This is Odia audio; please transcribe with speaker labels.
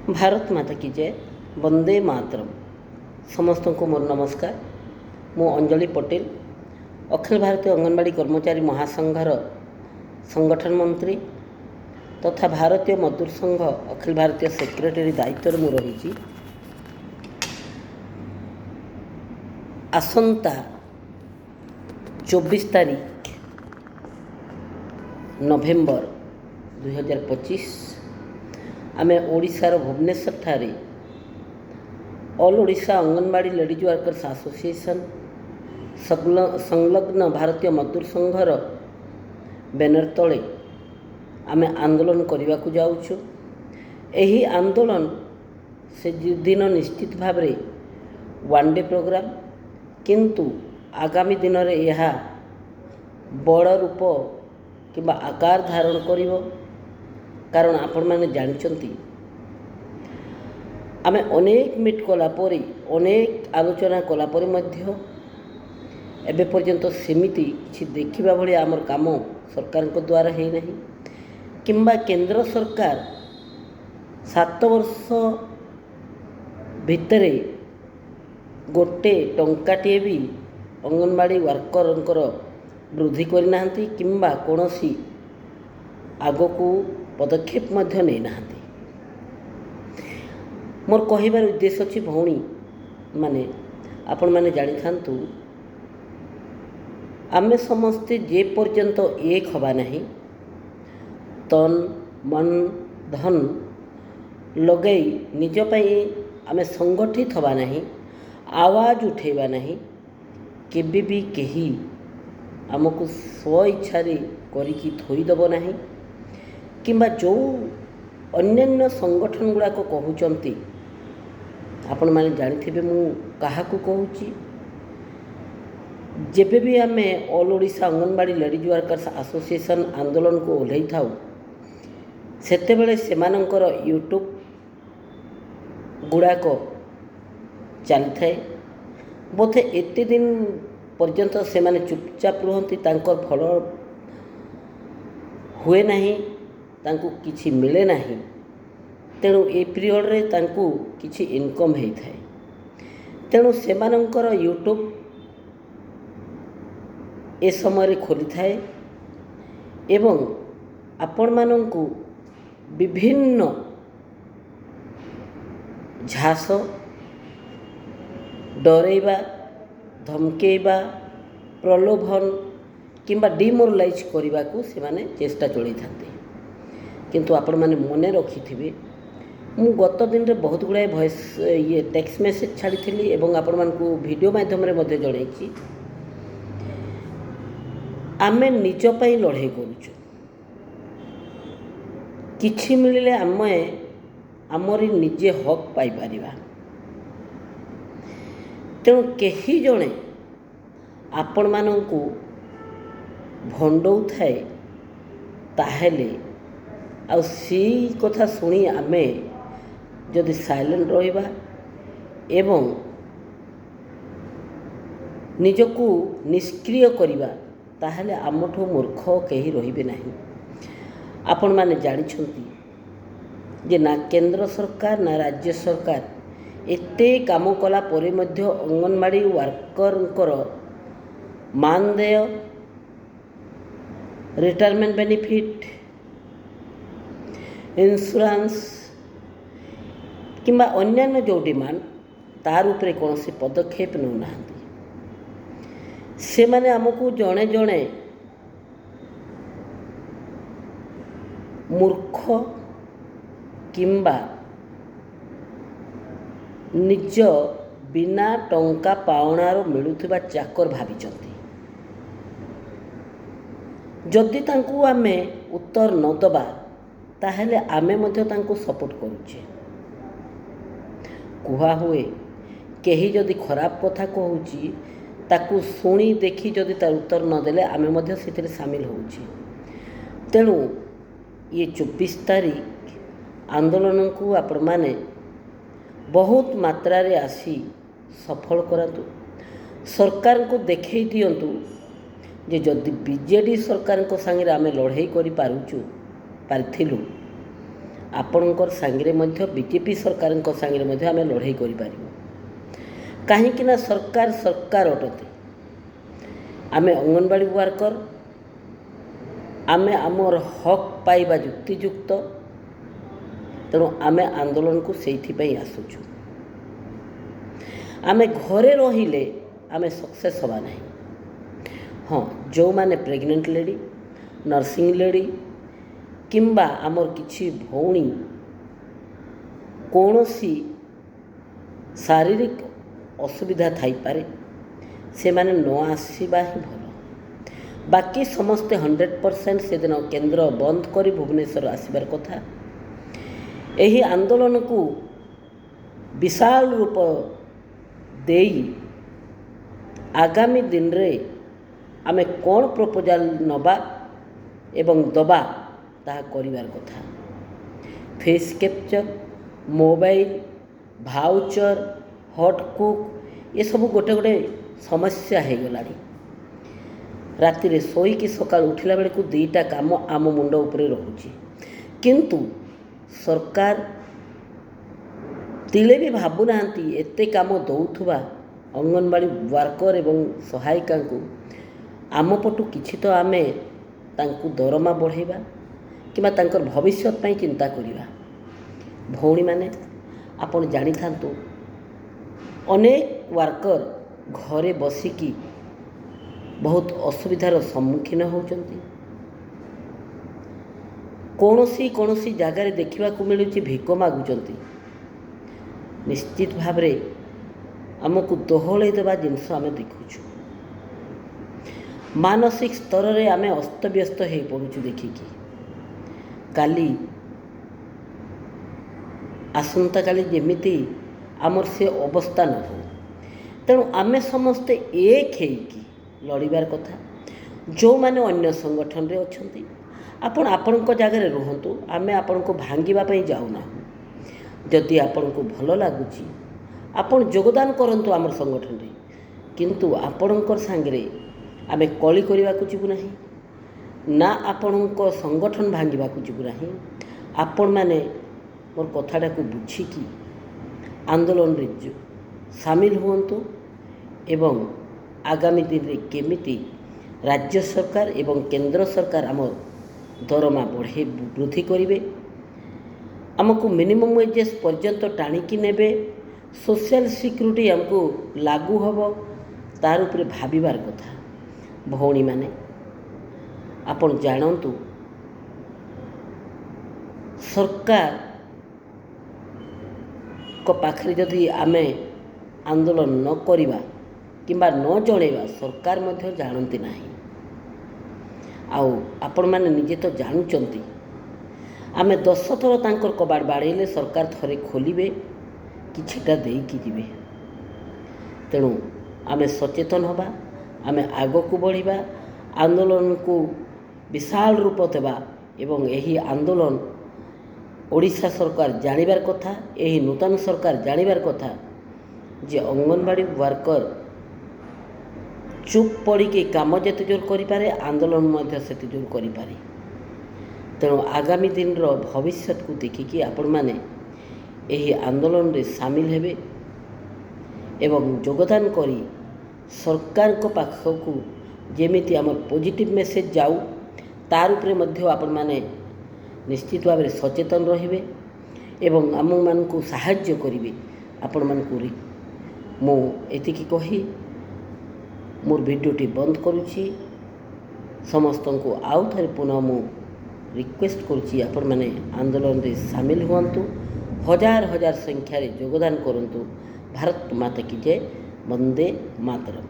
Speaker 1: भारत माता की जय। वंदे मातरम। समस्त को मोर नमस्कार। मु अंजलि पटेल, अखिल भारतीय अंगनवाड़ी कर्मचारी महासंघर संगठन मंत्री तथा भारतीय मजदूर संघ अखिल भारतीय सेक्रेटरी दायित्व मु रही। आसंता 24 तारीख नवेम्बर 2025 आमे ओडिशार भुवनेश्वर ठारे all Odisha anganwadi ladies workers association संलग्न भारतीय मजदूर संघर बैनर तले आमे आंदोलन करने को जाऊँ। यही आंदोलन से दिन निश्चित भाव वन डे प्रोग्राम, किंतु आगामी दिन में यह बड़ रूप कि आकार धारण करिवो। कारण आपण मैंने जानते आमे अनेक मीट कलापर अनेक आलोचना कलापर एबे पर्यंत सेमिति किछि देखिबा भली आमर काम सरकार को द्वारा है नहीं, किंबा केंद्र सरकार 7 वर्ष भितरे गोटे टंकाटे भी अंगनवाड़ी वर्कर वृद्धि करना किंबा कोनोसी आगको पदक्षेप मध्य नहीं नाहांती। मोर कहिबार उद्देश्य अछि भौणी माने आपण माने जानि थांतु आमे समस्ते जे पर्यंत एक हवा नहीं, तन मन धन लगई निज पई आमे संगठित हवा नहीं, आवाज उठेबा नहीं, केबे भी केही आमको स्व इच्छारे करिकी थोईदेव नहीं, किंबा जो अन्यान्य संगठन गुड़ाक कहते आपण माने जानिथिबे मु काहाकू कहूची। जेबे भी आमे all Odisha anganwadi ladies workers association आंदोलन को ओल्है थाउ सेते बेले सेमानंकर यूट्यूब गुड़ाक चली थाए। बोधे एते दिन पर्यंत से माने चुपचाप रुहंती, तांकर फल हुए नहीं, तांकु किछि मिले नहीं, तेणु ए पीरियड रे तांकु किछि इनकम हेई थाए। तेणु सेमानंकर यूट्यूब ए समय खोली थाए एवं आपण मानंकु विभिन्न झास डरेबा, धमकेबा, प्रलोभन किंबा डिमोरलाइज करने को से माने चेष्टा चलई थांते। किंतु आपण माने मने रखिथिबे मु गत दिन रे बहुत गुड़ाए वॉइस ये टेक्स्ट मेसेज छाड़ी थी एवं आपण मानकु वीडियो माध्यम रे मध्ये जणैछि आमे निज पई लड़ाई करूछु। किछि मिलिले आमे आमरी निजे हक पाई परिबा। तेणु केही जणे आपण मानंकु भंडौ थाए ताहेले आ सी कथा सुनी आमे जदि साइलेंट रहिबा एवं निजकु निष्क्रिय करिबा ताहेले आमठो मूर्ख केही रहिबे नाही। आपण माने जानिछंती जे ना केंद्र सरकार ना राज्य सरकार एते काम कला परे मध्य अंगनवाड़ी वर्करंकर मानदेय, रिटायरमेंट बेनिफिट, इंश्योरेंस किंबा अन्यान्य जो डिमांड तार उपरे कौन से पदक्षेप नौ नाहांती। से माने हमको जणे जणे मूर्ख किंबा निज बिना टंका पावणार मिलुथिबा चाकर भाविचंती। जदि तांकु आमे उत्तर न दबा ताहेले आमे मध्य तांकु सपोर्ट करूचे। कुहा हुए केही जदि खराब कथा कहूची ताकु सुनी देखी जदि तार उत्तर न देले आमे मध्य सेथिरे शामिल होउची। तेणु ये 24 तारीख आंदोलन को आपण माने बहुत मात्रा रे आसी सफल करतु। सरकार को देखै दियंतु जे जदि बीजेडी सरकार को संगे आमे लड़ाई करि पारुचु पारथिलु ଆପଣଙ୍କର ସାଙ୍ଗରେ ମଧ୍ୟ ବିଜେପି ସରକାରଙ୍କ ସାଙ୍ଗରେ ମଧ୍ୟ ଆମେ ଲଢ଼େଇ କରିପାରିବୁ। କାହିଁକି ନା ସରକାର ଅଟନ୍ତି। ଆମେ ଅଙ୍ଗନବାଡ଼ି ୱାର୍କର, ଆମେ ଆମର ହକ୍ ପାଇବା ଯୁକ୍ତିଯୁକ୍ତ, ତେଣୁ ଆମେ ଆନ୍ଦୋଳନକୁ ସେଇଥିପାଇଁ ଆସୁଛୁ। ଆମେ ଘରେ ରହିଲେ ଆମେ ସକ୍ସେସ୍ ହେବା ନାହିଁ। ହଁ, ଯେଉଁମାନେ ପ୍ରେଗନେଣ୍ଟ ଲେଡ଼ି, ନର୍ସିଂ ଲେଡ଼ି କିମ୍ବା ଆମର କିଛି ଭଉଣୀ କୌଣସି ଶାରୀରିକ ଅସୁବିଧା ଥାଇପାରେ, ସେମାନେ ନ ଆସିବା ହିଁ ଭଲ। ବାକି ସମସ୍ତେ 100% ସେଦିନ କେନ୍ଦ୍ର ବନ୍ଦ କରି ଭୁବନେଶ୍ୱର ଆସିବାର କଥା। ଏହି ଆନ୍ଦୋଳନକୁ ବିଶାଳ ରୂପ ଦେଇ ଆଗାମୀ ଦିନରେ ଆମେ କ'ଣ ପ୍ରପୋଜାଲ ନେବା ଏବଂ ଦେବା ତାହା କରିବାର କଥା। Face capture, mobile, voucher, hot cook ଏସବୁ ଗୋଟେ ସମସ୍ୟା ହେଇଗଲାଣି। ରାତିରେ ଶୋଇକି ସକାଳୁ ଉଠିଲା ବେଳକୁ ଦୁଇଟା କାମ ଆମ ମୁଣ୍ଡ ଉପରେ ରହୁଛି, କିନ୍ତୁ ସରକାର ତିଳେ ବି ଭାବୁନାହାନ୍ତି ଏତେ କାମ ଦେଉଥିବା ଅଙ୍ଗନବାଡ଼ି ୱାର୍କର ଏବଂ ସହାୟିକାଙ୍କୁ ଆମ ପଟୁ କିଛି ତ ଆମେ ତାଙ୍କୁ ଦରମା ବଢ଼ାଇବା କିମ୍ବା ତାଙ୍କର ଭବିଷ୍ୟତ ପାଇଁ ଚିନ୍ତା କରିବା। ଭଉଣୀମାନେ, ଆପଣ ଜାଣିଥାନ୍ତୁ ଅନେକ ୱାର୍କର ଘରେ ବସିକି ବହୁତ ଅସୁବିଧାର ସମ୍ମୁଖୀନ ହେଉଛନ୍ତି। କୌଣସି ଜାଗାରେ ଦେଖିବାକୁ ମିଳୁଛି ଭିକ ମାଗୁଛନ୍ତି। ନିଶ୍ଚିତ ଭାବରେ ଆମକୁ ଦୋହଳେଇ ଦେବା ଜିନିଷ ଆମେ ଦେଖୁଛୁ। ମାନସିକ ସ୍ତରରେ ଆମେ ଅସ୍ତବ୍ୟସ୍ତ ହୋଇପଡ଼ୁଛୁ ଦେଖିକି। କାଲି ଆସନ୍ତାକାଲି ଯେମିତି ଆମର ସେ ଅବସ୍ଥା ନ ହେଉ, ତେଣୁ ଆମେ ସମସ୍ତେ ଏକ ହେଇକି ଲଢ଼ିବାର କଥା। ଯେଉଁମାନେ ଅନ୍ୟ ସଂଗଠନରେ ଅଛନ୍ତି, ଆପଣ ଆପଣଙ୍କ ଜାଗାରେ ରୁହନ୍ତୁ, ଆମେ ଆପଣଙ୍କୁ ଭାଙ୍ଗିବା ପାଇଁ ଯାଉନାହୁଁ। ଯଦି ଆପଣଙ୍କୁ ଭଲ ଲାଗୁଛି ଆପଣ ଯୋଗଦାନ କରନ୍ତୁ ଆମର ସଂଗଠନରେ, କିନ୍ତୁ ଆପଣଙ୍କର ସାଙ୍ଗରେ ଆମେ କଳି କରିବାକୁ ଯିବୁ ନାହିଁ, ନା ଆପଣଙ୍କ ସଂଗଠନ ଭାଙ୍ଗିବାକୁ ଯିବୁ ନାହିଁ। ଆପଣମାନେ ମୋର କଥାଟାକୁ ବୁଝିକି ଆନ୍ଦୋଳନରେ ସାମିଲ ହୁଅନ୍ତୁ ଏବଂ ଆଗାମୀ ଦିନରେ କେମିତି ରାଜ୍ୟ ସରକାର ଏବଂ କେନ୍ଦ୍ର ସରକାର ଆମ ଦରମା ବୃଦ୍ଧି କରିବେ, ଆମକୁ ମିନିମମ୍ ୱେଜେସ୍ ପର୍ଯ୍ୟନ୍ତ ଟାଣିକି ନେବେ, ସୋସିଆଲ ସିକ୍ୟୁରିଟି ଆମକୁ ଲାଗୁ ହେବ, ତାର ଉପରେ ଭାବିବାର କଥା। ଭଉଣୀମାନେ, ଆପଣ ଜାଣନ୍ତୁ ସରକାରଙ୍କ ପାଖରେ ଯଦି ଆମେ ଆନ୍ଦୋଳନ ନ କରିବା କିମ୍ବା ନ ଜଣେଇବା, ସରକାର ମଧ୍ୟ ଜାଣନ୍ତି ନାହିଁ। ଆଉ ଆପଣମାନେ ନିଜେ ତ ଜାଣୁଛନ୍ତି, ଆମେ 10 ଥର ତାଙ୍କର କବାଟ ବାଡ଼େଇଲେ ସରକାର ଥରେ ଖୋଲିବେ, କିଛିଟା ଦେଇକି ଯିବେ। ତେଣୁ ଆମେ ସଚେତନ ହେବା, ଆମେ ଆଗକୁ ବଢ଼ିବା, ଆନ୍ଦୋଳନକୁ ବିଶାଳ ରୂପ ଦେବା ଏବଂ ଏହି ଆନ୍ଦୋଳନ ଓଡ଼ିଶା ସରକାର ଜାଣିବାର କଥା, ଏହି ନୂତନ ସରକାର ଜାଣିବାର କଥା ଯେ ଅଙ୍ଗନବାଡ଼ି ୱାର୍କର ଚୁପ୍ ପଡ଼ିକି କାମ ଯେତେ ଜୋର କରିପାରେ, ଆନ୍ଦୋଳନ ମଧ୍ୟ ସେତେ ଜୋର କରିପାରେ। ତେଣୁ ଆଗାମୀ ଦିନର ଭବିଷ୍ୟତକୁ ଦେଖିକି ଆପଣମାନେ ଏହି ଆନ୍ଦୋଳନରେ ସାମିଲ ହେବେ ଏବଂ ଯୋଗଦାନ କରି ସରକାରଙ୍କ ପାଖକୁ ଯେମିତି ଆମର ପଜିଟିଭ୍ ମେସେଜ୍ ଯାଉ, ତାର ଉପରେ ମଧ୍ୟ ଆପଣମାନେ ନିଶ୍ଚିତ ଭାବରେ ସଚେତନ ରହିବେ ଏବଂ ଆମମାନଙ୍କୁ ସାହାଯ୍ୟ କରିବେ। ଆପଣମାନଙ୍କୁ ମୁଁ ଏତିକି କହି ମୋର ଭିଡ଼ିଓଟି ବନ୍ଦ କରୁଛି। ସମସ୍ତଙ୍କୁ ଆଉ ଥରେ ପୁନଃ ମୁଁ ରିକ୍ୱେଷ୍ଟ କରୁଛି, ଆପଣମାନେ ଆନ୍ଦୋଳନରେ ସାମିଲ ହୁଅନ୍ତୁ, ହଜାର ହଜାର ସଂଖ୍ୟାରେ ଯୋଗଦାନ କରନ୍ତୁ। ଭାରତ ମାତା କି ଜୟ, ବନ୍ଦେ ମାତରମ୍।